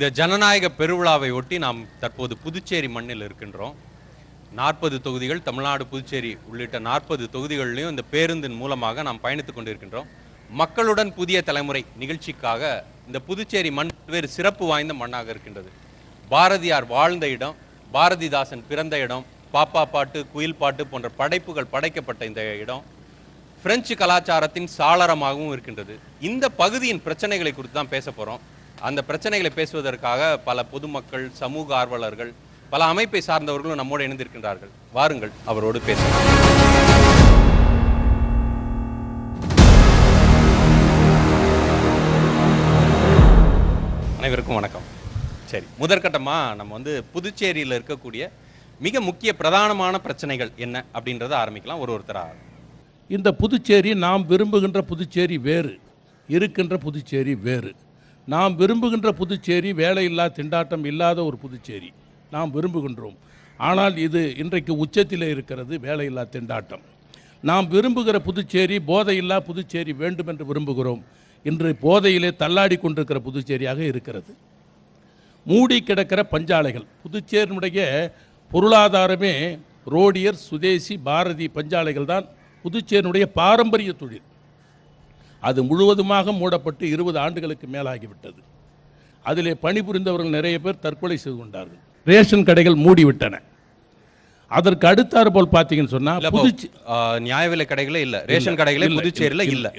இந்த ஜனநாயக பெருவிழாவை ஒட்டி நாம் தற்போது புதுச்சேரி மண்ணில் இருக்கின்றோம். 40 தொகுதிகள், தமிழ்நாடு புதுச்சேரி உள்ளிட்ட 40 தொகுதிகளிலும் இந்த பேருந்தின் மூலமாக நாம் பயணித்துக் கொண்டிருக்கின்றோம். மக்களுடன் புதிய தலைமுறை நிகழ்ச்சிக்காக இந்த புதுச்சேரி மண் வேறு சிறப்பு வாய்ந்த மண்ணாக இருக்கின்றது. பாரதியார் வாழ்ந்த இடம், பாரதிதாசன் பிறந்த இடம், பாப்பா பாட்டு, குயில் பாட்டு போன்ற படைப்புகள் படைக்கப்பட்ட இந்த இடம் பிரெஞ்சு கலாச்சாரத்தின் சாளரமாகவும் இருக்கின்றது. இந்த பகுதியின் பிரச்சனைகளை குறித்து தான் பேச போகிறோம். அந்த பிரச்சனைகளை பேசுவதற்காக பல பொதுமக்கள், சமூக ஆர்வலர்கள், பல அமைப்பை சார்ந்தவர்களும் நம்மோடு இணைந்திருக்கின்றார்கள். வாருங்கள், அவரோடு பேசலாம். அனைவருக்கும் வணக்கம். சரி, முதற்கட்டமாக நம்ம புதுச்சேரியில் இருக்கக்கூடிய மிக முக்கிய பிரதானமான பிரச்சனைகள் என்ன அப்படின்றத ஆரம்பிக்கலாம் ஒருத்தராக. இந்த புதுச்சேரி நாம் விரும்புகின்ற புதுச்சேரி வேறு, இருக்கின்ற புதுச்சேரி வேறு. நாம் விரும்புகின்ற புதுச்சேரி வேலையில்லா திண்டாட்டம் இல்லாத ஒரு புதுச்சேரி நாம் விரும்புகின்றோம். ஆனால் இது இன்றைக்கு உச்சத்தில் இருக்கிறது, வேலையில்லா திண்டாட்டம். நாம் விரும்புகிற புதுச்சேரி போதையில்லா புதுச்சேரி வேண்டும் என்று விரும்புகிறோம். இன்று போதையிலே தள்ளாடி கொண்டிருக்கிற புதுச்சேரியாக இருக்கிறது. மூடி கிடக்கிற பஞ்சாலைகள். புதுச்சேரியினுடைய பொருளாதாரமே ரோடியர், சுதேசி, பாரதி பஞ்சாலைகள் தான் புதுச்சேரியினுடைய பாரம்பரிய தொழில். அது முழுவதுமாக மூடப்பட்டு 20 ஆண்டுகளுக்கு மேலாகிவிட்டது. அதிலே பணிபுரிந்தவர்கள் நிறைய பேர் தற்கொலை செய்து கொண்டார்கள். ரேஷன் கடைகள் மூடிவிட்டன. அதற்கு அடுத்தாறு போல் பார்த்தீங்கன்னு சொன்னால் நியாய விலை கடைகளே இல்லை, ரேஷன் கடைகளே புதுச்சேரியில் இல்லை.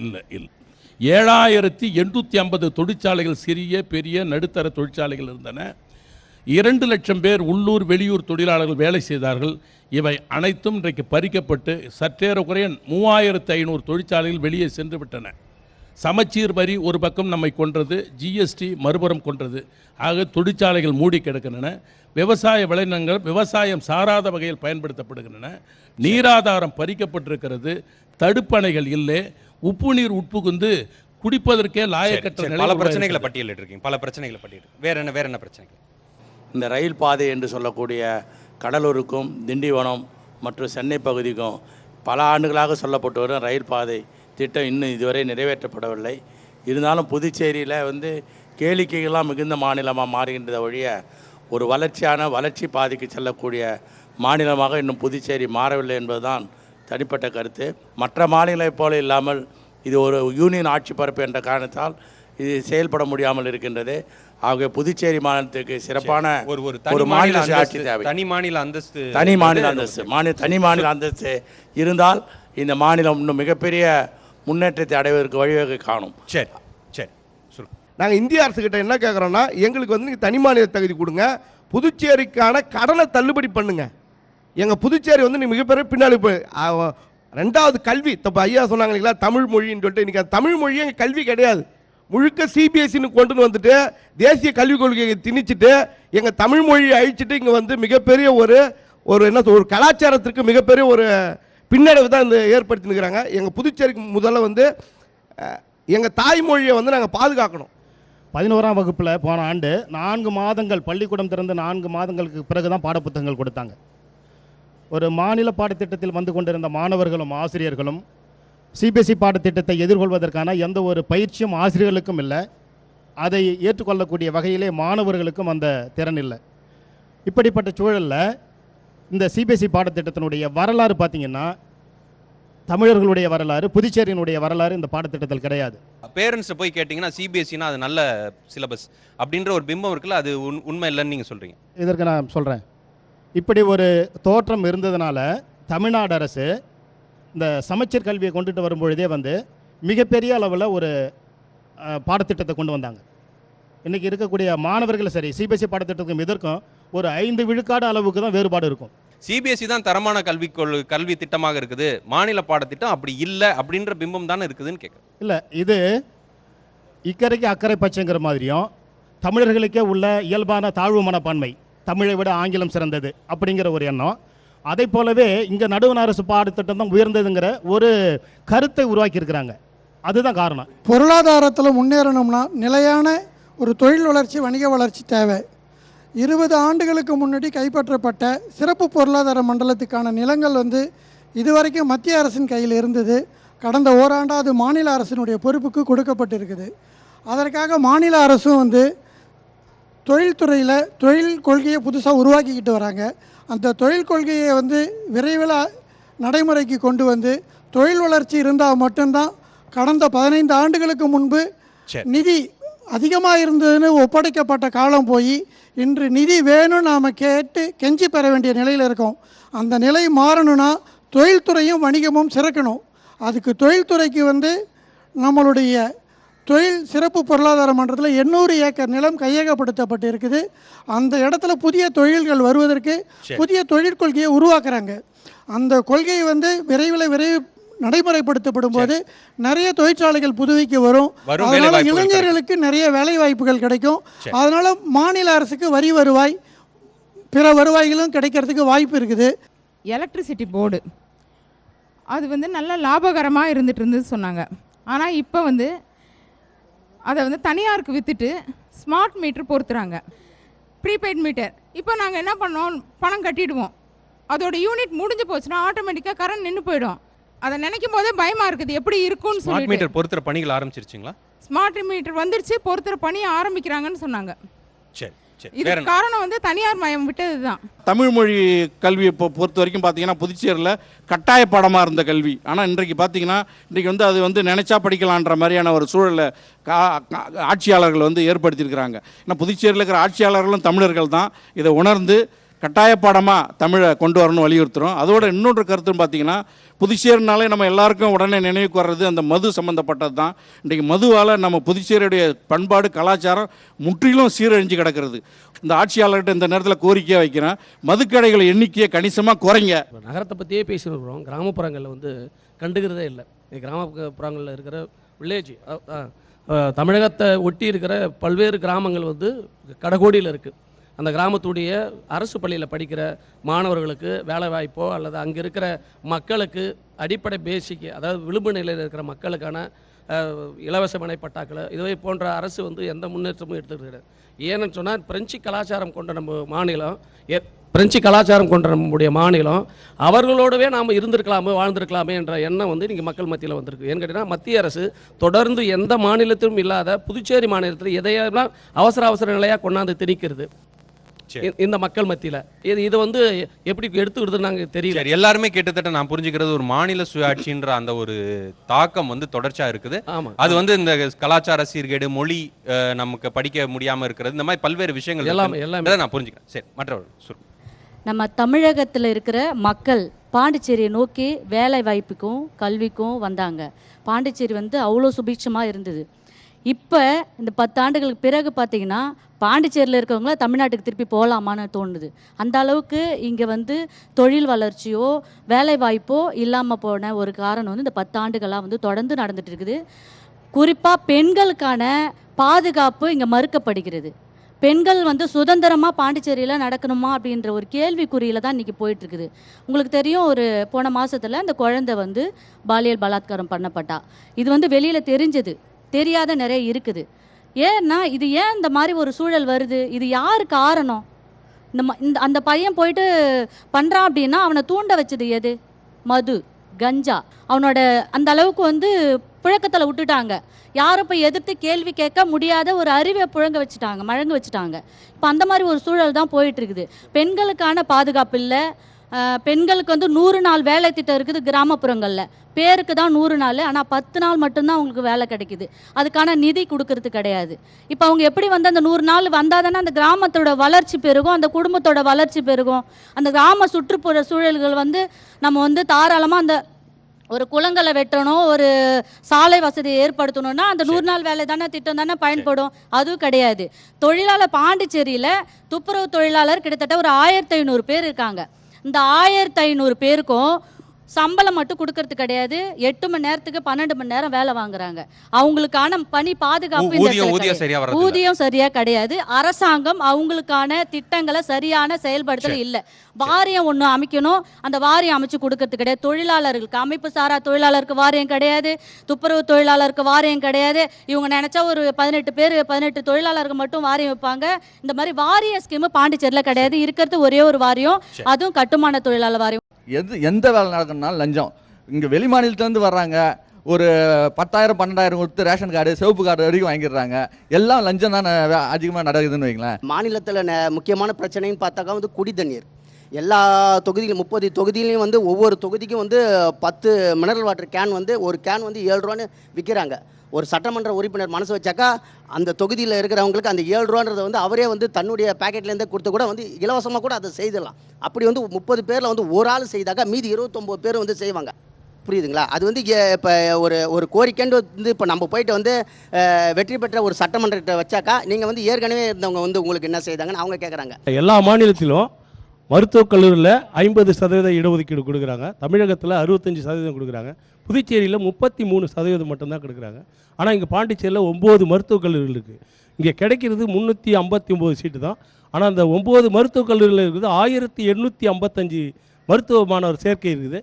7850 தொழிற்சாலைகள், சிறிய பெரிய நடுத்தர தொழிற்சாலைகள் இருந்தன. 2 லட்சம் பேர் உள்ளூர் வெளியூர் தொழிலாளர்கள் வேலை செய்தார்கள். இவை அனைத்தும் இன்றைக்கு பறிக்கப்பட்டு சற்றேறக்குறைய 3500 தொழிற்சாலைகள் வெளியே சென்று விட்டன. சமச்சீர் வரி ஒரு பக்கம் நம்மை கொன்றது, ஜிஎஸ்டி மறுபுறம் கொன்றது. ஆக தொழிற்சாலைகள் மூடி கிடக்கின்றன. விவசாய விளைநிலங்கள் விவசாயம் சாராத வகையில் பயன்படுத்தப்படுகின்றன. நீராதாரம் பறிக்கப்பட்டிருக்கிறது. தடுப்பணைகள் இல்லை. உப்பு நீர் உட்புகுந்து குடிப்பதற்கே லாயக்கற்ற நிலை. பல பிரச்சனைகளை பட்டியலிட்டிருக்கீங்க. பல பிரச்சனைகளை பட்டியல் வேற என்ன பிரச்சனைகள்? இந்த ரயில் பாதை என்று சொல்லக்கூடிய கடலூருக்கும் திண்டிவனம் மற்றும் சென்னை பகுதிக்கும் பல ஆண்டுகளாக சொல்லப்பட்டு வரும் ரயில் பாதை திட்டம் இன்னும் இதுவரை நிறைவேற்றப்படவில்லை. இருந்தாலும் புதுச்சேரியில் கேளிக்கைகள்லாம் மிகுந்த மாநிலமாக மாறுகின்றத ஒழிய ஒரு வளர்ச்சி பாதைக்கு செல்லக்கூடிய மாநிலமாக இன்னும் புதுச்சேரி மாறவில்லை என்பதுதான் தனிப்பட்ட கருத்து. மற்ற மாநிலங்களைப் போல இல்லாமல் இது ஒரு யூனியன் ஆட்சி பரப்பு என்ற காரணத்தால் இது செயல்பட முடியாமல் இருக்கின்றது. ஆகவே புதுச்சேரி மாநிலத்துக்கு சிறப்பான ஒரு மாநில ஆட்சி தேவை. தனி மாநில அந்தஸ்து இருந்தால் இந்த மாநிலம் இன்னும் மிகப்பெரிய முன்னேற்றத்தை அடைவதற்கு வழிவகை காணும். சரி சரி சொல்லு. நாங்கள் இந்திய அரசுக்கிட்ட என்ன கேட்குறோன்னா, எங்களுக்கு நீங்கள் தனி மாநில தகுதி கொடுங்க, புதுச்சேரிக்கான கடனை தள்ளுபடி பண்ணுங்க. எங்கள் புதுச்சேரி நீ மிகப்பெரிய பின்னாடி ரெண்டாவது கல்வி. இப்போ ஐயா சொன்னாங்க இல்லைங்களா, தமிழ் மொழின்னு சொல்லிட்டு. இன்றைக்கி அந்த தமிழ் மொழி எங்கள் கல்வி கிடையாது. முழுக்க சிபிஎஸ்சின்னு கொண்டு வந்துட்டு தேசிய கல்விக் கொள்கையை திணிச்சிட்டு எங்கள் தமிழ் மொழியை அழிச்சிட்டு இங்கே மிகப்பெரிய ஒரு கலாச்சாரத்திற்கு மிகப்பெரிய ஒரு பின்னடைவு தான் ஏற்படுத்தினுக்கிறாங்க. எங்கள் புதுச்சேரிக்கு முதல்ல எங்கள் தாய்மொழியை நாங்கள் பாதுகாக்கணும். 11ஆம் வகுப்பில் போன ஆண்டு 4 மாதங்கள் பள்ளிக்கூடம் திறந்து 4 மாதங்களுக்கு பிறகு தான் பாடப்புத்தகங்கள் கொடுத்தாங்க. ஒரு மாநில பாடத்திட்டத்தில் வந்து கொண்டிருந்த மாணவர்களும் ஆசிரியர்களும் சிபிஎஸ்சி பாடத்திட்டத்தை எதிர்கொள்வதற்கான எந்த ஒரு பயிற்சியும் ஆசிரியர்களுக்கும் இல்லை. அதை ஏற்றுக்கொள்ளக்கூடிய வகையிலே மாணவர்களுக்கும் அந்த திறன் இல்லை. இப்படிப்பட்ட சூழலில் இந்த சிபிஎஸ்சி பாடத்திட்டத்தினுடைய வரலாறு பார்த்திங்கன்னா, தமிழர்களுடைய வரலாறு, புதுச்சேரியினுடைய வரலாறு இந்த பாடத்திட்டத்தில் கிடையாது. பேரண்ட்ஸை போய் கேட்டிங்கன்னா சிபிஎஸ்சினா அது நல்ல சிலபஸ் அப்படின்ற ஒரு பிம்பம் இருக்குல்ல, அது உண்மை இல்லைன்னு நீங்கள் சொல்கிறீங்க. இதற்கு நான் சொல்கிறேன். இப்படி ஒரு தோற்றம் இருந்ததுனால தமிழ்நாடு அரசு இந்த சமச்சீர் கல்வியை கொண்டுட்டு வரும்பொழுதே மிகப்பெரிய அளவில் ஒரு பாடத்திட்டத்தை கொண்டு வந்தாங்க. இன்றைக்கி இருக்கக்கூடிய மாணவர்கள் சரி, சிபிஎஸ்சி பாடத்திட்டத்துக்கும் இதற்கும் ஒரு 5 விழுக்காடு அளவுக்கு தான் வேறுபாடு இருக்கும். சிபிஎஸ்சி தான் தரமான கல்வி திட்டமாக இருக்குது, மாநில பாடத்திட்டம் அப்படி இல்லை அப்படின்ற பிம்பம் தானே இருக்குதுன்னு கேட்குறேன். இல்லை, இது இக்கரைக்கு அக்கறை பச்சைங்கிற மாதிரியும் தமிழர்களுக்கே உள்ள இயல்பான தாழ்வு மனப்பான்மை, தமிழை விட ஆங்கிலம் சிறந்தது அப்படிங்கிற ஒரு எண்ணம். அதை போலவே இங்கே நடுவண் அரசு பாடத்திட்டம் தான் உயர்ந்ததுங்கிற ஒரு கருத்தை உருவாக்கி இருக்கிறாங்க. அதுதான் காரணம். பொருளாதாரத்தில் முன்னேறணும்னா நிலையான ஒரு தொழில் வளர்ச்சி, வணிக வளர்ச்சி தேவை. 20 ஆண்டுகளுக்கு முன்னாடி கைப்பற்றப்பட்ட சிறப்பு பொருளாதார மண்டலத்துக்கான நிலங்கள் இதுவரைக்கும் மத்திய அரசின் கையில் இருந்தது. கடந்த ஓராண்டாக அது மாநில அரசினுடைய பொறுப்புக்கு கொடுக்கப்பட்டிருக்குது. அதற்காக மாநில அரசும் தொழில்துறையில் தொழில் கொள்கையை புதுசாக உருவாக்கிக்கிட்டு வராங்க. அந்த தொழில் கொள்கையை வந்து விரைவில் நடைமுறைக்கு கொண்டு வந்து தொழில் வளர்ச்சி இருந்தால் மட்டும்தான் கடந்த 15 ஆண்டுகளுக்கு முன்பு நிதி அதிகமாக இருந்ததுன்னு ஒப்படைக்கப்பட்ட காலம் போய் இன்று நிதி வேணும்னு நாம் கேட்டு கெஞ்சி பெற வேண்டிய நிலையில் இருக்கோம். அந்த நிலை மாறணும்னா தொழில்துறையும் வணிகமும் சிறக்கணும். அதுக்கு தொழில்துறைக்கு வந்து நம்மளுடைய தொழில் சிறப்பு பொருளாதார மன்றத்தில் 800 ஏக்கர் நிலம் கையகப்படுத்தப்பட்டு இருக்குது. அந்த இடத்துல புதிய தொழில்கள் வருவதற்கு புதிய தொழிற்கொள்கையை உருவாக்குறாங்க. அந்த கொள்கையை வந்து விரைவில் நடைமுறைப்படுத்தப்படும் போது நிறைய தொழிற்சாலைகள் புதுவைக்கு வரும். அதனால இளைஞர்களுக்கு நிறைய வேலை வாய்ப்புகள் கிடைக்கும். அதனால மாநில அரசுக்கு வரி வருவாய் பிற வருவாய்களும் கிடைக்கிறதுக்கு வாய்ப்பு இருக்குது. எலக்ட்ரிசிட்டி போர்டு அது வந்து நல்ல லாபகரமாக இருந்துட்டு இருந்தது சொன்னாங்க. ஆனால் இப்போ வந்து அதை வந்து தனியாருக்கு விற்றுட்டு ஸ்மார்ட் மீட்டர் பொறுத்துறாங்க, ப்ரீபெய்ட் மீட்டர். இப்போ நாங்கள் என்ன பண்ணோம், பணம் கட்டிடுவோம், அதோட யூனிட் முடிஞ்சு போச்சுன்னா ஆட்டோமேட்டிக்காக கரண்ட் நின்று போயிடும். அதை நினைக்கும் போதே பயமாக இருக்குது எப்படி இருக்கும்னு சொல்லி. ஸ்மார்ட் மீட்டர் பொறுத்துற பணிகள் ஆரம்பிச்சிருச்சிங்களா? ஸ்மார்ட் மீட்டர் வந்துருச்சு, பொறுத்துற பணியை ஆரம்பிக்கிறாங்கன்னு சொன்னாங்க. சரி சரி. இதுக்கு காரணம் வந்து தனியார் மயம் விட்டது தான். தமிழ் மொழி கல்வியை பொறுத்த வரைக்கும் பார்த்தீங்கன்னா புதுச்சேரியில் கட்டாய பாடமாக இருந்த கல்வி. ஆனால் இன்றைக்கு பார்த்தீங்கன்னா இன்றைக்கி வந்து அது வந்து நினைச்சா படிக்கலான்ற மாதிரியான ஒரு சூழலை ஆட்சியாளர்கள் வந்து ஏற்படுத்தியிருக்கிறாங்க. ஏன்னா புதுச்சேரியில் இருக்கிற ஆட்சியாளர்களும் தமிழர்கள் தான். இதை உணர்ந்து கட்டாய பாடமாக தமிழை கொண்டு வரணும்னு வலியுறுத்துகிறோம். அதோட இன்னொன்று கருத்துன்னு பார்த்தீங்கன்னா புதுச்சேரினாலே நம்ம எல்லாருக்கும் உடனே நினைவுக்கு வர்றது அந்த மது சம்மந்தப்பட்டது தான். இன்றைக்கி மதுவால் நம்ம புதுச்சேரியுடைய பண்பாடு கலாச்சாரம் முற்றிலும் சீரழிஞ்சு கிடக்கிறது. இந்த ஆட்சியாளர்கிட்ட இந்த நேரத்தில் கோரிக்கையாக வைக்கிறேன், மதுக்கடைகள் எண்ணிக்கையை கணிசமாக குறைங்க. நகரத்தை பற்றியே பேசியிருக்கிறோம், கிராமப்புறங்களில் வந்து கண்டுக்கிறதே இல்லை. கிராமப்புறங்களில் இருக்கிற வில்லேஜ் தமிழகத்தை ஒட்டி இருக்கிற பல்வேறு கிராமங்கள் வந்து கடைக்கோடியில் இருக்குது. அந்த கிராமத்துடைய அரசு பள்ளியில் படிக்கிற மாணவர்களுக்கு வேலை வாய்ப்போ அல்லது அங்கே இருக்கிற மக்களுக்கு அடிப்படை பேசிக், அதாவது விளிம்பு நிலையில் இருக்கிற மக்களுக்கான இலவச மனை பட்டாக்களை இதுவே போன்ற அரசு வந்து எந்த முன்னேற்றமும் எடுத்துக்கிறது. ஏன்னு சொன்னால் பிரெஞ்சு கலாச்சாரம் கொண்ட நம்ம மாநிலம், பிரெஞ்சு கலாச்சாரம் கொண்ட நம்முடைய மாநிலம், அவர்களோடவே நாம் இருந்திருக்கலாமே வாழ்ந்திருக்கலாமே என்ற எண்ணம் வந்து இன்றைக்கி மக்கள் மத்தியில் வந்திருக்கு. ஏன்னு கேட்டிங்கன்னா மத்திய அரசு தொடர்ந்து எந்த மாநிலத்திலும் இல்லாத புதுச்சேரி மாநிலத்தில் எதையெல்லாம் அவசர நிலையாக கொண்டாந்து திணிக்கிறது இந்த மக்கள் மத்தியில். இது வந்து எப்படி எடுத்துக்கிட்டு நாங்கள் தெரியல. எல்லாருமே கிட்டத்தட்ட நான் புரிஞ்சுக்கிறது ஒரு மாநில சுயாட்சின்ற அந்த ஒரு தாக்கம் வந்து தொடர்ச்சியா இருக்குது. அது வந்து இந்த கலாச்சார சீர்கேடு, மொழி நமக்கு படிக்க முடியாம இருக்கிறது, இந்த மாதிரி பல்வேறு விஷயங்கள் எல்லாமே நான் புரிஞ்சுக்கிறேன். சரி, மற்றவர்கள் நம்ம தமிழகத்தில் இருக்கிற மக்கள் பாண்டிச்சேரியை நோக்கி வேலை வாய்ப்புக்கும் கல்விக்கும் வந்தாங்க. பாண்டிச்சேரி வந்து அவ்வளோ சுபிட்சமாக இருந்தது. இப்போ இந்த 10 ஆண்டுகளுக்கு பிறகு பார்த்தீங்கன்னா பாண்டிச்சேரியில் இருக்கவங்கள தமிழ்நாட்டுக்கு திருப்பி போகலாமான்னு தோணுது. அந்த அளவுக்கு இங்கே வந்து தொழில் வளர்ச்சியோ வேலை வாய்ப்போ இல்லாமல் போன ஒரு காரணம் வந்து இந்த 10 ஆண்டுகளாக வந்து தொடர்ந்து நடந்துட்டு இருக்குது. குறிப்பாக பெண்களுக்கான பாதுகாப்பு இங்கே மறுக்கப்படுகிறது. பெண்கள் வந்து சுதந்திரமாக பாண்டிச்சேரியில் நடக்கணுமா அப்படின்ற ஒரு கேள்விக்குறியில் தான் இன்றைக்கி போயிட்டுருக்குது. உங்களுக்கு தெரியும், ஒரு போன மாதத்தில் அந்த குழந்தை வந்து பாலியல் பலாத்காரம் பண்ணப்பட்டா. இது வந்து வெளியில் தெரிஞ்சது, தெரியாத நிறைய இருக்குது. ஏன்னா இது ஏன் இந்த மாதிரி ஒரு சூழல் வருது, இது யாரு காரணம்? இந்த அந்த பையன் போயிட்டு பண்ணுறான் அப்படின்னா அவனை தூண்ட வச்சது எது? மது, கஞ்சா. அவனோட அந்த அளவுக்கு வந்து புழக்கத்தில் விட்டுட்டாங்க. யாரும் போய் எதிர்த்து கேள்வி கேட்க முடியாத ஒரு அறிவை முழங்க வச்சுட்டாங்க. இப்போ அந்த மாதிரி ஒரு சூழல் தான் போயிட்டு இருக்குது. பெண்களுக்கான பாதுகாப்பு இல்லை. பெண்களுக்கு வந்து 100 நாள் வேலை திட்டம் இருக்குது கிராமப்புறங்களில். பேருக்கு தான் 100 நாள், ஆனால் 10 நாள் மட்டும்தான் அவங்களுக்கு வேலை கிடைக்குது. அதுக்கான நிதி கொடுக்கறது கிடையாது. இப்போ அவங்க எப்படி வந்து அந்த 100 நாள் வந்தால் தானே அந்த கிராமத்தோட வளர்ச்சி பெருகும், அந்த குடும்பத்தோட வளர்ச்சி பெருகும். அந்த கிராம சுற்றுப்புற சூழல்கள் வந்து நம்ம வந்து தாராளமாக அந்த ஒரு குளங்களை வெட்டணும், ஒரு சாலை வசதியை ஏற்படுத்தணும்னா அந்த 100 நாள் வேலை தானே திட்டம் தானே பயன்படும். அதுவும் கிடையாது. தொழிலாளர் பாண்டிச்சேரியில் துப்புரவு தொழிலாளர் கிட்டத்தட்ட ஒரு 1500 பேர் இருக்காங்க. இந்த 1500 பேருக்கும் சம்பளம் மட்டும் கொடுக்கறது கிடையாது. 8 மணி நேரத்துக்கு 12 மணி நேரம் வேலை வாங்குறாங்க. அவங்களுக்கான பணி பாதுகாப்பு, ஊதியம் சரியா கிடையாது. அரசாங்கம் அவங்களுக்கான திட்டங்களை சரியான செயல்படுத்தல இல்லை. வாரியம் ஒன்று அமைக்கணும், அந்த வாரியம் அமைச்சு கொடுக்கறது கிடையாது. தொழிலாளர்களுக்கு, அமைப்பு சாரா தொழிலாளருக்கு வாரியம் கிடையாது, துப்புரவு தொழிலாளருக்கு வாரியம் கிடையாது. இவங்க நினைச்சா ஒரு 18 தொழிலாளருக்கு மட்டும் வாரியம் வைப்பாங்க. இந்த மாதிரி வாரிய ஸ்கீம் பாண்டிச்சேரியில் கிடையாது. இருக்கிறது ஒரே ஒரு வாரியம், அதுவும் கட்டுமான தொழிலாளர் வாரியம். எந்த வேலை நடக்கணும்னாலும் லஞ்சம். இங்கே வெளி மாநிலத்திலேருந்து வர்றாங்க, ஒரு 10,000 12,000 கொடுத்து ரேஷன் கார்டு சிவப்பு கார்டு வரைக்கும் வாங்கிடுறாங்க. எல்லாம் லஞ்சம் தான் அதிகமாக நடக்குதுன்னு வைங்களேன். மாநிலத்தில் முக்கியமான பிரச்சனைன்னு பார்த்தாக்கா வந்து குடி தண்ணீர். எல்லா தொகுதியிலும் 30 தொகுதியிலையும் வந்து ஒவ்வொரு தொகுதிக்கும் வந்து 10 மினரல் வாட்டர் கேன் வந்து ஒரு கேன் வந்து 7 ரூபான்னு விற்கிறாங்க. ஒரு சட்டமன்ற உறுப்பினர் மனசு வச்சாக்கா அந்த தொகுதியில் இருக்கிறவங்களுக்கு அந்த 7 ரூபான்றதை வந்து அவரே வந்து தன்னுடைய பேக்கெட்லேருந்தே கொடுத்து கூட வந்து இலவசமாக கூட அதை செய்திடலாம். அப்படி வந்து 30 பேரில் வந்து ஒரு ஆள் செய்தாக்கா மீதி 29 பேர் வந்து செய்வாங்க. புரியுதுங்களா? அது வந்து இப்போ ஒரு கோரிக்கைன்னு வந்து இப்போ நம்ம போயிட்டு வந்து வெற்றி பெற்ற ஒரு சட்டமன்றத்தை வச்சாக்கா நீங்கள் வந்து ஏற்கனவே இருந்தவங்க வந்து உங்களுக்கு என்ன செய்தாங்கன்னு அவங்க கேட்குறாங்க. எல்லா மாநிலத்திலும் மருத்துவக் கல்லூரியில் 50% இடஒதுக்கீடு கொடுக்குறாங்க. தமிழகத்தில் 65% கொடுக்குறாங்க. புதுச்சேரியில் 33% மட்டும்தான் கொடுக்குறாங்க. ஆனால் இங்கே பாண்டிச்சேரியில் 9 மருத்துவக் கல்லூரிகள் இருக்குது. இங்கே கிடைக்கிறது 359 சீட்டு தான். ஆனால் அந்த 9 மருத்துவக் கல்லூரியில் இருக்குது 1855 மருத்துவ மாணவர் சேர்க்கை இருக்குது.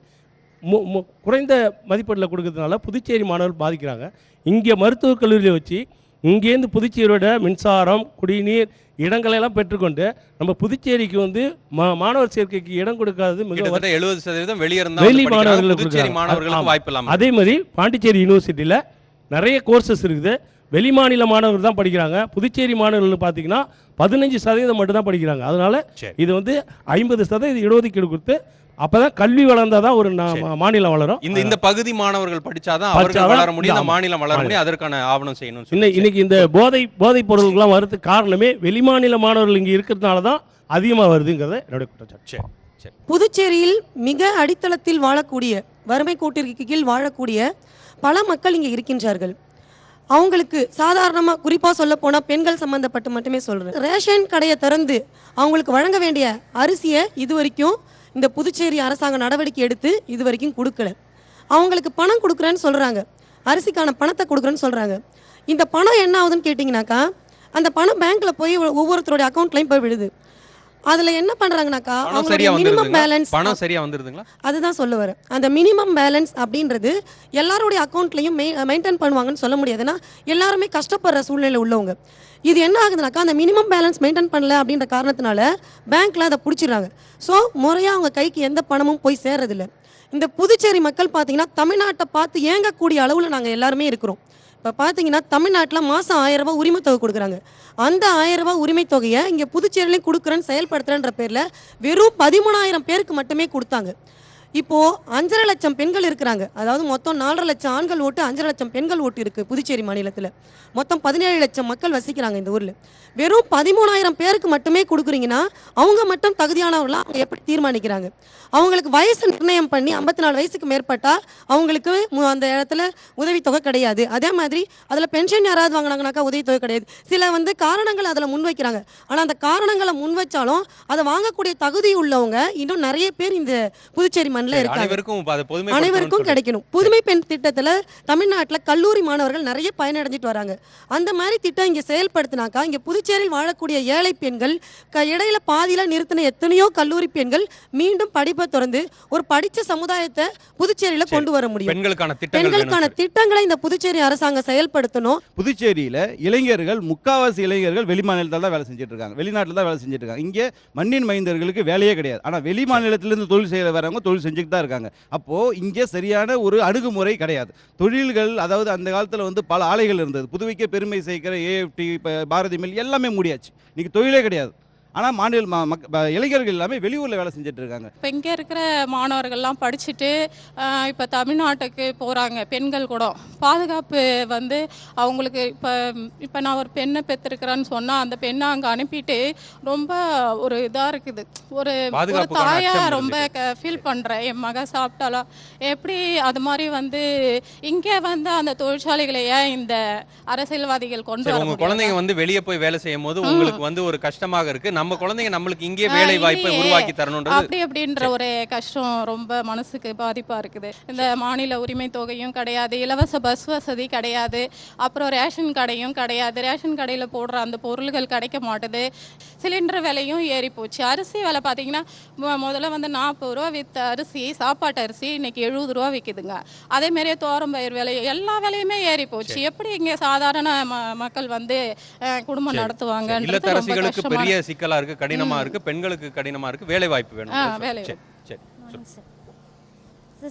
குறைந்த மதிப்பீட்டில் கொடுக்கறதுனால புதுச்சேரி மாணவர்கள் பாதிக்கிறாங்க. இங்கே மருத்துவக் கல்லூரியில் வச்சு இங்கேருந்து புதுச்சேரியோட மின்சாரம், குடிநீர் இடங்களெல்லாம் பெற்றுக்கொண்டு நம்ம புதுச்சேரிக்கு வந்து மாணவர் சேர்க்கைக்கு இடம் கொடுக்காதது மிக 70% வெளி மாணவர்களுக்கு வாய்ப்பு இல்லாம. அதே மாதிரி பாண்டிச்சேரி யூனிவர்சிட்டியில் நிறைய கோர்சஸ் இருக்குது. வெளி மாநில மாணவர்கள் தான் படிக்கிறாங்க. புதுச்சேரி மாணவர்கள் பார்த்தீங்கன்னா 15% மட்டும் தான் படிக்கிறாங்க. அதனால இது வந்து 50% இடஒதுக்கீடு கொடுத்து அப்பதான் கல்வி வளர்ந்தாதான் ஒரு மாநிலம் வளரும். இந்த பகுதி மாணவர்கள் படிச்சாதான் அவர்கள் வளர முடியும், இந்த மாநிலம் வளர முடியும். அதற்கான ஆவணம் செய்யணும். இன்னைக்கு இந்த போதைப் பொருட்கள்லாம் வரதுக்கு காரணமே வெளிமாநில மாணவர்கள் இங்கே இருக்கிறதுனால தான் அதிகமாக வருதுங்கிறத என்னுடைய குற்றச்சாட்டு. புதுச்சேரியில் மிக அடித்தளத்தில் வாழக்கூடிய, வறுமை கோட்டிற்கு கீழ் வாழக்கூடிய பல மக்கள் இங்கே இருக்கின்றார்கள். அவங்களுக்கு சாதாரணமாக குறிப்பாக சொல்ல போனால் பெண்கள் சம்மந்தப்பட்டு மட்டுமே சொல்கிறேன். ரேஷன் கடையை திறந்து அவங்களுக்கு வழங்க வேண்டிய அரிசியை இது வரைக்கும் இந்த புதுச்சேரி அரசாங்கம் நடவடிக்கை எடுத்து இது வரைக்கும் கொடுக்கல. அவங்களுக்கு பணம் கொடுக்குறேன்னு சொல்கிறாங்க, அரிசிக்கான பணத்தை கொடுக்குறேன்னு சொல்கிறாங்க. இந்த பணம் என்ன ஆகுதுன்னு கேட்டிங்கனாக்கா, அந்த பணம் பேங்க்கில் போய் ஒவ்வொருத்தருடைய அக்கௌண்ட்லையும் போய் விடுது. அதில் என்ன பண்ணுறாங்கனாக்கா, அவங்களுடைய மினிமம் பேலன்ஸ் பணம் சரியா வந்துருதுங்களா? அதுதான் சொல்ல வரேன். அந்த மினிமம் பேலன்ஸ் அப்படின்றது எல்லாருடைய அக்கௌண்ட்லையும் மெயின்டைன் பண்ணுவாங்கன்னு சொல்ல முடியாதுன்னா எல்லாருமே கஷ்டப்படுற சூழ்நிலை உள்ளவங்க. இது என்ன ஆகுதுனாக்கா, அந்த மினிமம் பேலன்ஸ் மெயின்டைன் பண்ணல அப்படின்ற காரணத்தினால பேங்க்கில் அதை பிடிச்சிடுறாங்க. ஸோ முறையாக அவங்க கைக்கு எந்த பணமும் போய் சேர்றதில்லை. இந்த புதுச்சேரி மக்கள் பார்த்தீங்கன்னா தமிழ்நாட்டை பார்த்து ஏங்கக்கூடிய அளவில் நாங்கள் எல்லாருமே இருக்கிறோம். இப்போ பார்த்தீங்கன்னா தமிழ்நாட்டில் மாதம் 1000 ரூபாய் உரிமை தொகை கொடுக்குறாங்க. அந்த 1000 ரூபாய் உரிமை தொகையை இங்கே புதுச்சேரியிலையும் கொடுக்குறேன்னு செயல்படுத்துகிறேன்ற பேரில் வெறும் 13,000 பேருக்கு மட்டுமே கொடுத்தாங்க. இப்போது 5.5 லட்சம் பெண்கள் இருக்கிறாங்க. அதாவது மொத்தம் 4.5 லட்சம் ஆண்கள் ஓட்டு, 5.5 லட்சம் பெண்கள் ஓட்டு இருக்குது புதுச்சேரி மாநிலத்தில். மொத்தம் 17 லட்சம் மக்கள் வசிக்கிறாங்க இந்த ஊரில். வெறும் 13,000 பேருக்கு மட்டுமே கொடுக்குறீங்கன்னா அவங்க மட்டும் தகுதியானவர்களாக அவங்க எப்படி தீர்மானிக்கிறாங்க? அவங்களுக்கு வயசு நிர்ணயம் பண்ணி 54 வயசுக்கு மேற்பட்டால் அவங்களுக்கு அந்த இடத்துல உதவித்தொகை கிடையாது. அதே மாதிரி அதில் பென்ஷன் யாராவது வாங்கினாங்கனாக்கா உதவித்தொகை கிடையாது. சில காரணங்கள் அதில் முன்வைக்கிறாங்க. ஆனால் அந்த காரணங்களை முன்வைச்சாலும் அதை வாங்கக்கூடிய தகுதி உள்ளவங்க இன்னும் நிறைய பேர் இந்த புதுச்சேரி மண்ணில் இருக்காங்க. அனைவருக்கும் கிடைக்கணும். புதுமை பெண் திட்டத்தில் தமிழ்நாட்டில் கல்லூரி மாணவர்கள் நிறைய பயனடைஞ்சிட்டு வராங்க. அந்த மாதிரி திட்டம் இங்கே செயல்படுத்தினாக்கா இங்கே புதுச்சேரியில் வாழக்கூடிய ஏழை பெண்கள் இடையில பாதியில் நிறுத்தின எத்தனையோ கல்லூரி பெண்கள் மீண்டும் படிப்பை திறந்து ஒரு படித்த சமுதாயத்தை புதுச்சேரியில் கொண்டு வர முடியும். பெண்களுக்கான திட்டங்களை இந்த புதுச்சேரி அரசாங்கம் செயல்படுத்தணும். புதுச்சேரியில் இளைஞர்கள், முக்காவாசி இளைஞர்கள் வெளி மாநிலத்தில் தான் வேலை செஞ்சுட்டு இருக்காங்க, வெளிநாட்டில் தான் வேலை செஞ்சுட்டு இருக்காங்க. இங்கே மண்ணின் மைந்தர்களுக்கு வேலையே கிடையாது. ஆனால் வெளி மாநிலத்திலிருந்து தொழில் செய்ய வரவங்க தொழில் செஞ்சுட்டு தான் இருக்காங்க. அப்போது இங்கே சரியான ஒரு அணுகுமுறை கிடையாது. தொழில்கள், அதாவது அந்த காலத்தில் பல ஆலைகள் இருந்தது. புதுவைக்கே பெருமை சேர்க்கிற ஏஎஃப்டி, பாரதி மில் எல்லாமே மூடியாச்சு. இன்னைக்கு தொழிலே கிடையாது. ஆனால் இளைஞர்கள் எல்லாமே வெளியூரில் வேலை செஞ்சுட்டு இருக்காங்க. இப்போ இங்கே இருக்கிற மாணவர்கள்லாம் படிச்சுட்டு இப்போ தமிழ்நாட்டுக்கு போகிறாங்க. பெண்கள் கூட பாதுகாப்பு அவங்களுக்கு இப்போ நான் ஒரு பெண்ணை பெற்றிருக்கிறேன்னு சொன்னால் அந்த பெண்ணை அங்கே அனுப்பிட்டு ரொம்ப ஒரு இதாக இருக்குது. ஒரு தாயாக ரொம்ப ஃபீல் பண்ணுறேன். என் மக சாப்பிட்டாலா எப்படி அது மாதிரி இங்கே அந்த தொழிற்சாலைகளை ஏன் இந்த அரசியல்வாதிகள் கொண்டு வர? குழந்தைங்க வெளியே போய் வேலை செய்யும் போது உங்களுக்கு ஒரு கஷ்டமாக இருக்கு. நம்ம குழந்தைங்க நம்மளுக்கு இங்கே வேலை வாய்ப்பை உருவாக்கி தரணும்ன்றது அப்படின்ற ஒரு கஷ்டம் ரொம்ப மனசுக்கு பாதிப்பா இருக்குது. இந்த மாநில உரிமை தொகையும் கிடையாது, இலவச பஸ் வசதி கிடையாது, அப்புறம் ரேஷன் கடையும் கிடையாது. ரேஷன் கடையில் போடுற அந்த பொருள்கள் கிடைக்க மாட்டுது. சிலிண்டர் விலையும் ஏறி போச்சு. அரிசி விலை பார்த்தீங்கன்னா முதல்ல 40 ரூபா வித்த அரிசி, சாப்பாட்டு அரிசி இன்னைக்கு 70 ரூபா விற்கிதுங்க. அதே மாதிரியே தோரம்பயிர் விலை, எல்லா விலையுமே ஏறி போச்சு. எப்படி இங்கே சாதாரண மக்கள் குடும்பம் நடத்துவாங்க? பெரிய சிக்கலா இருக்கு, கடினமா இருக்கு. பெண்களுக்கு கடினமா இருக்கு. வேலை வாய்ப்பு வேணும்.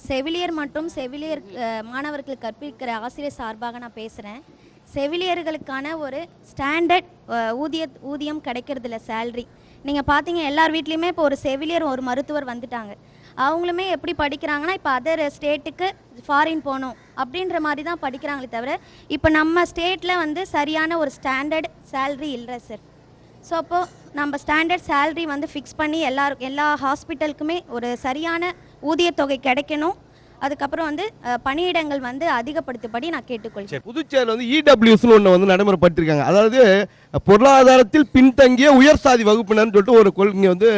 செவிலியர் மற்றும் செவிலியர் மாணவர்கள் கற்பிக்கிற ஆசிரியர் சார்பாக நான் பேசுகிறேன். செவிலியர்களுக்கான ஒரு ஸ்டாண்டர்ட் ஊதியம் கிடைக்கிறதில்ல, சேல்ரி. நீங்கள் பார்த்தீங்க எல்லார் வீட்லேயுமே இப்போ ஒரு செவிலியர் ஒரு மருத்துவர் வந்துட்டாங்க. அவங்களுமே எப்படி படிக்கிறாங்கன்னா இப்போ அதர் ஸ்டேட்டுக்கு ஃபாரின் போகணும் அப்படின்ற மாதிரி தான் படிக்கிறாங்களே தவிர இப்போ நம்ம ஸ்டேட்டில் வந்து சரியான ஒரு ஸ்டாண்டர்ட் சேல்ரி இல்லை சார். ஸோ அப்போது நம்ம ஸ்டாண்டர்ட் சேல்ரி வந்து ஃபிக்ஸ் பண்ணி எல்லா ஹாஸ்பிட்டலுக்குமே ஒரு சரியான ஊதியத்தொகை கிடைக்கணும். அதுக்கப்புறம் வந்து பணியிடங்கள் வந்து அதிகப்படுத்தபடி நான் கேட்டுக்கொள்கிறேன். புதுச்சேரியில் வந்து இடபிள்யூஸ்னு ஒன்று வந்து நடைமுறைப்படுத்திருக்காங்க. அதாவது பொருளாதாரத்தில் பின்தங்கிய உயர் சாதி வகுப்பினர்னு சொல்லிட்டு ஒரு கொள்கை வந்து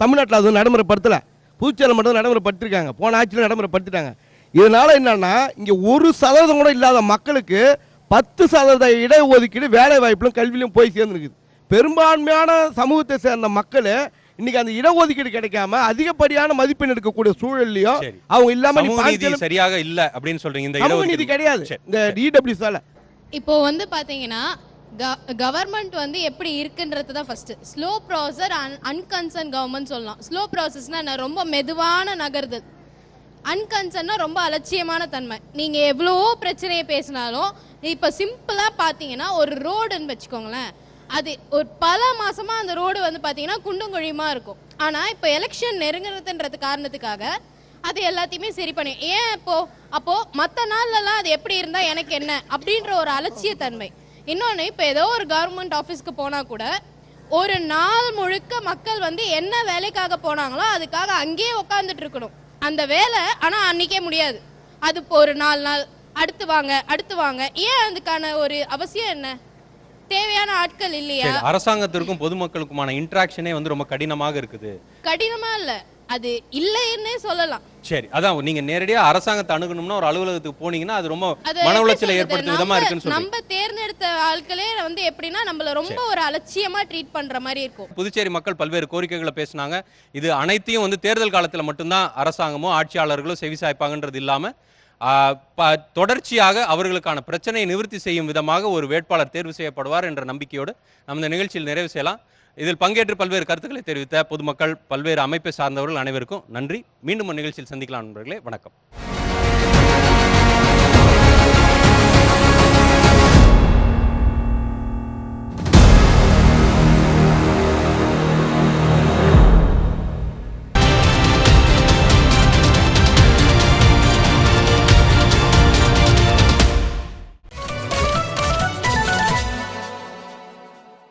தமிழ்நாட்டில் அது நடைமுறைப்படுத்தலை, புதுச்சேரியில் மட்டும் நடைமுறைப்படுத்திருக்காங்க. போன ஆட்சியில் நடைமுறைப்படுத்திட்டாங்க. இதனால என்னன்னா இங்கே 1% கூட இல்லாத மக்களுக்கு 10% இடஒதுக்கீடு வேலை வாய்ப்பிலும் கல்வியிலும் போய் சேர்ந்துருக்குது. பெரும்பான்மையான சமூகத்தை சேர்ந்த மக்கள் இன்னைக்கு அந்த இடஒதுக்கீடு கிடைக்காம அதிகப்படியான மதிப்பெண் எடுக்கக்கூடிய சூழல்லையும் அவங்க இல்லாம சரியாக இல்ல அப்படின்னு சொல்றீங்க. இந்த இடஒதுக்கீடு கிடையாது இந்த இடபிள்யூஸ்ல. இப்போ வந்து பாத்தீங்கன்னா கவர்மெண்ட் வந்து எப்படி இருக்குன்றது தான் ஃபர்ஸ்ட். ஸ்லோ ப்ராசஸ் அன்கன்சர்ன் கவர்மெண்ட் சொல்லலாம். ஸ்லோ ப்ராசஸ்னா ரொம்ப மெதுவான நகர்தல், அன்கன்சர்னா ரொம்ப அலட்சியமான தன்மை. நீங்க எவ்வளவோ பிரச்சனையை பேசினாலும் இப்போ சிம்பிளா பாத்தீங்கன்னா ஒரு ரோடுன்னு வச்சுக்கோங்களேன், அது ஒரு பல மாசமா அந்த ரோடு வந்து பாத்தீங்கன்னா குண்டும் குழியுமா இருக்கும். ஆனா இப்போ எலெக்ஷன் நெருங்குறதுன்றது காரணத்துக்காக அது எல்லாத்தையுமே சரி பண்ணி ஏன் அப்போ மற்ற நாள்லலாம் அது எப்படி இருந்தா எனக்கு என்ன அப்படின்ற ஒரு அலட்சிய தன்மை. இன்னொன்று, இப்போ ஏதோ ஒரு கவர்மெண்ட் ஆஃபீஸ்க்கு போனால் கூட ஒரு நாள் முழுக்க மக்கள் வந்து என்ன வேலைக்காக போனாங்களோ அதுக்காக அங்கேயே உட்காந்துட்டு இருக்கணும். அந்த வேலை ஆனால் அன்றைக்கே முடியாது. அது இப்போ ஒரு 4 நாள் அடுத்து வாங்க. ஏன் அதுக்கான ஒரு அவசியம் என்ன? தேவையான ஆட்கள் இல்லையா? அரசாங்கத்திற்கும் பொதுமக்களுக்குமான இன்டராக்ஷனே வந்து ரொம்ப கடினமாக இருக்குது. கடினமா இல்லை, அது இல்லைன்னே சொல்லலாம். சரி, அதான் நீங்க நேரடியா அரசாங்கத்தை அணுகணும்னா ஒரு அலுவலகத்துக்கு போனீங்கன்னா அது ரொம்ப மன உளைச்சலை ஏற்படுத்தும் விதமா இருக்குன்னு சொல்றீங்க. நம்ம தேர்ந்தெடுத்த ஆட்களே வந்து எப்படின்னா நம்மள ரொம்ப ஒரு அலட்சியமா ட்ரீட் பண்ற மாதிரி இருக்கும். புதுச்சேரி மக்கள் பல்வேறு கோரிக்கைகளை பேசினாங்க. இது அனைத்தையும் வந்து தேர்தல் காலத்துல மட்டும்தான் அரசாங்கமோ ஆட்சியாளர்களோ செவிசாய்ப்பாங்கன்றது இல்லாம தொடர்ச்சியாக அவர்களுக்கான பிரச்சனையை நிவர்த்தி செய்யும் விதமாக ஒரு வேட்பாளர் தேர்வு செய்யப்படுவார் என்ற நம்பிக்கையோடு நம்ம இந்த நிகழ்ச்சியில் நிறைவு செய்யலாம். இதில் பங்கேற்று பல்வேறு கருத்துக்களை தெரிவித்த பொதுமக்கள், பல்வேறு அமைப்பை சார்ந்தவர்கள் அனைவருக்கும் நன்றி. மீண்டும் ஒரு நிகழ்ச்சியில் சந்திக்கலாம் நண்பர்களே. வணக்கம்.